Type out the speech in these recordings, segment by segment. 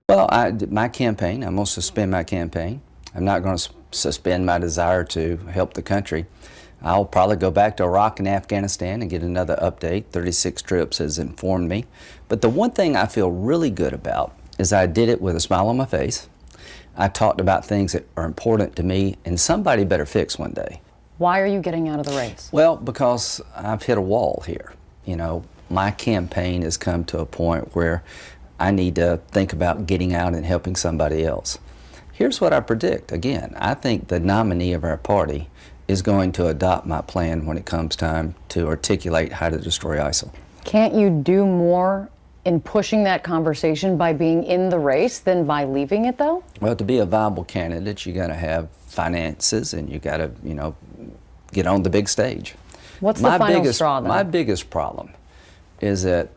Well, my campaign, I'm going to suspend my campaign. I'm not going to suspend my desire to help the country. I'll probably go back to Iraq and Afghanistan and get another update. 36 trips has informed me. But the one thing I feel really good about is I did it with a smile on my face. I talked about things that are important to me and somebody better fix one day. Why are you getting out of the race? Well, because I've hit a wall here. You know, my campaign has come to a point where I need to think about getting out and helping somebody else. Here's what I predict. Again, I think the nominee of our party is going to adopt my plan when it comes time to articulate how to destroy ISIL. Can't you do more in pushing that conversation by being in the race than by leaving it, though? Well, to be a viable candidate, you got to have finances and you got to, get on the big stage. What's the final straw, then? My biggest problem is that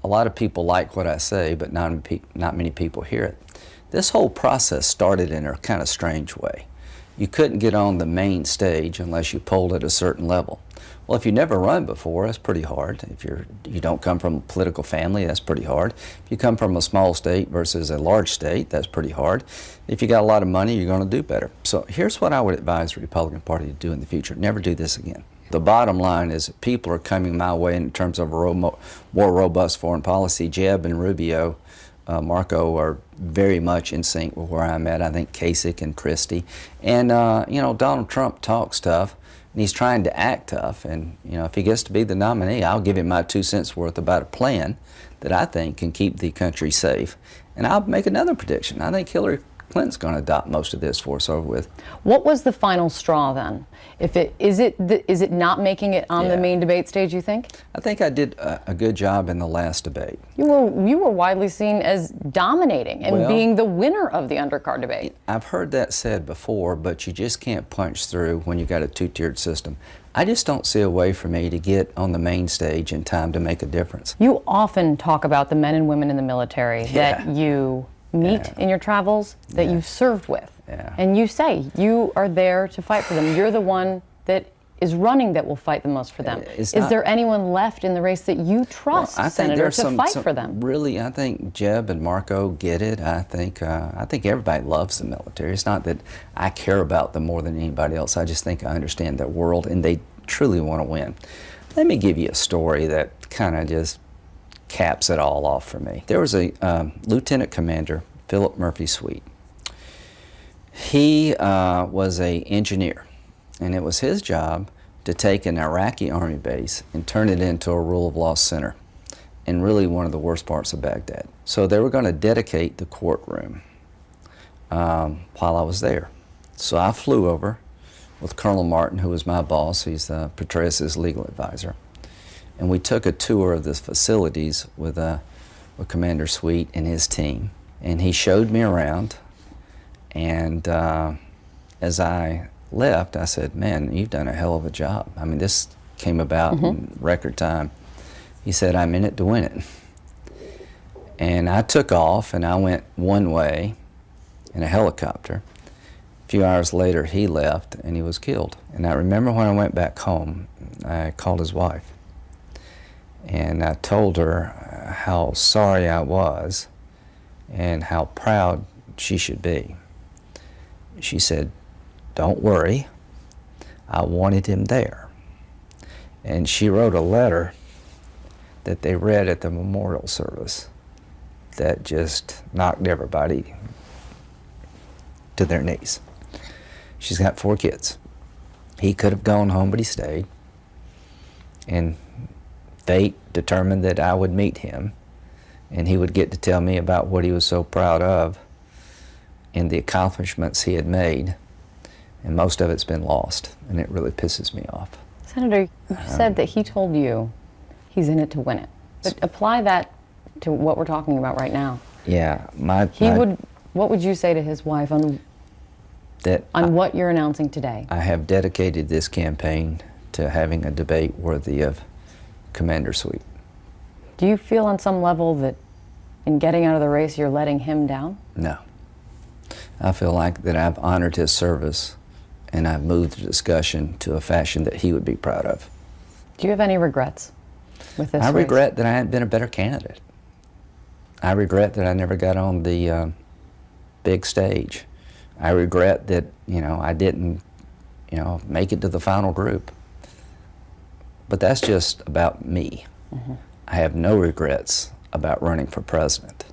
a lot of people like what I say, but not many people hear it. This whole process started in a kind of strange way. You couldn't get on the main stage unless you polled at a certain level. Well, if you never run before, that's pretty hard. If you don't come from a political family, that's pretty hard. If you come from a small state versus a large state, that's pretty hard. If you got a lot of money, you're going to do better. So here's what I would advise the Republican Party to do in the future. Never do this again. The bottom line is that people are coming my way in terms of a more robust foreign policy. Jeb and Rubio, Marco are very much in sync with where I'm at. I think Kasich and Christie. And, Donald Trump talks tough, and he's trying to act tough. And, if he gets to be the nominee, I'll give him my 2 cents worth about a plan that I think can keep the country safe. And I'll make another prediction. I think Hillary Clinton's going to adopt most of this for us over with. What was the final straw then? Is it not making it on the main debate stage, you think? I think I did a good job in the last debate. You were widely seen as dominating and being the winner of the undercard debate. I've heard that said before, but you just can't punch through when you got a two-tiered system. I just don't see a way for me to get on the main stage in time to make a difference. You often talk about the men and women in the military that you meet in your travels, that you've served with. And you say you are there to fight for them. You're the one that is running that will fight the most for them. Is there anyone left in the race that you trust, Senator, to fight for them? Really, I think Jeb and Marco get it. I think everybody loves the military. It's not that I care about them more than anybody else. I just think I understand their world, and they truly want to win. Let me give you a story that kind of just caps it all off for me. There was a Lieutenant Commander, Philip Murphy Sweet. He was an engineer, and it was his job to take an Iraqi army base and turn it into a rule of law center, in really one of the worst parts of Baghdad. So they were going to dedicate the courtroom while I was there. So I flew over with Colonel Martin, who was my boss. He's Petraeus's legal advisor. And we took a tour of the facilities with Commander Sweet and his team. And he showed me around. And as I left, I said, man, you've done a hell of a job. I mean, this came about in record time. He said, I'm in it to win it. And I took off, and I went one way in a helicopter. A few hours later, he left, and he was killed. And I remember when I went back home, I called his wife. And I told her how sorry I was and how proud she should be. She said, don't worry, I wanted him there. And she wrote a letter that they read at the memorial service that just knocked everybody to their knees. She's got 4 kids. He could have gone home, but he stayed. And fate determined that I would meet him, and he would get to tell me about what he was so proud of and the accomplishments he had made, and most of it's been lost, and it really pisses me off. Senator, you said that he told you he's in it to win it, but apply that to what we're talking about right now. Yeah, what would you say to his wife on what you're announcing today? I have dedicated this campaign to having a debate worthy of Commander Sweet. Do you feel on some level that in getting out of the race you're letting him down? No. I feel like that I've honored his service, and I've moved the discussion to a fashion that he would be proud of. Do you have any regrets with this race? I regret that I hadn't been a better candidate. I regret that I never got on the big stage. I regret that, I didn't, make it to the final group. But that's just about me. Mm-hmm. I have no regrets about running for president.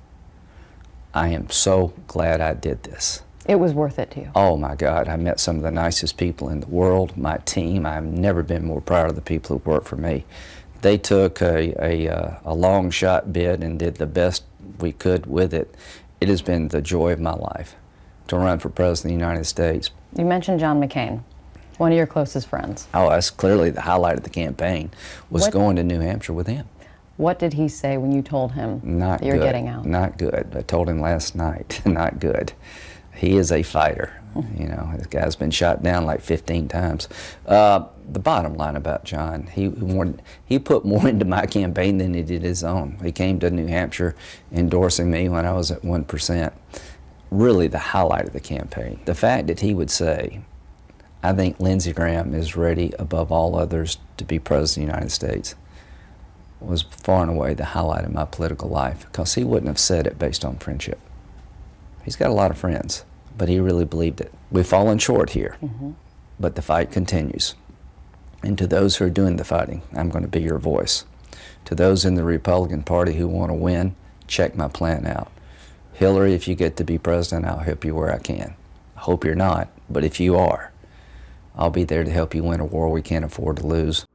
I am so glad I did this. It was worth it to you. Oh my God, I met some of the nicest people in the world. My team, I've never been more proud of the people who worked for me. They took a long shot bid and did the best we could with it. It has been the joy of my life to run for president of the United States. You mentioned John McCain, one of your closest friends. Oh, that's clearly the highlight of the campaign, was going to New Hampshire with him. What did he say when you told him that you're getting out? Not good. I told him last night, not good. He is a fighter. This guy's been shot down like 15 times. The bottom line about John, he put more into my campaign than he did his own. He came to New Hampshire endorsing me when I was at 1%. Really the highlight of the campaign. The fact that he would say, I think Lindsey Graham is ready above all others to be president of the United States, was far and away the highlight of my political life, because he wouldn't have said it based on friendship. He's got a lot of friends, but he really believed it. We've fallen short here, but the fight continues. And to those who are doing the fighting, I'm going to be your voice. To those in the Republican Party who want to win, check my plan out. Hillary, if you get to be president, I'll help you where I can. I hope you're not, but if you are, I'll be there to help you win a war we can't afford to lose.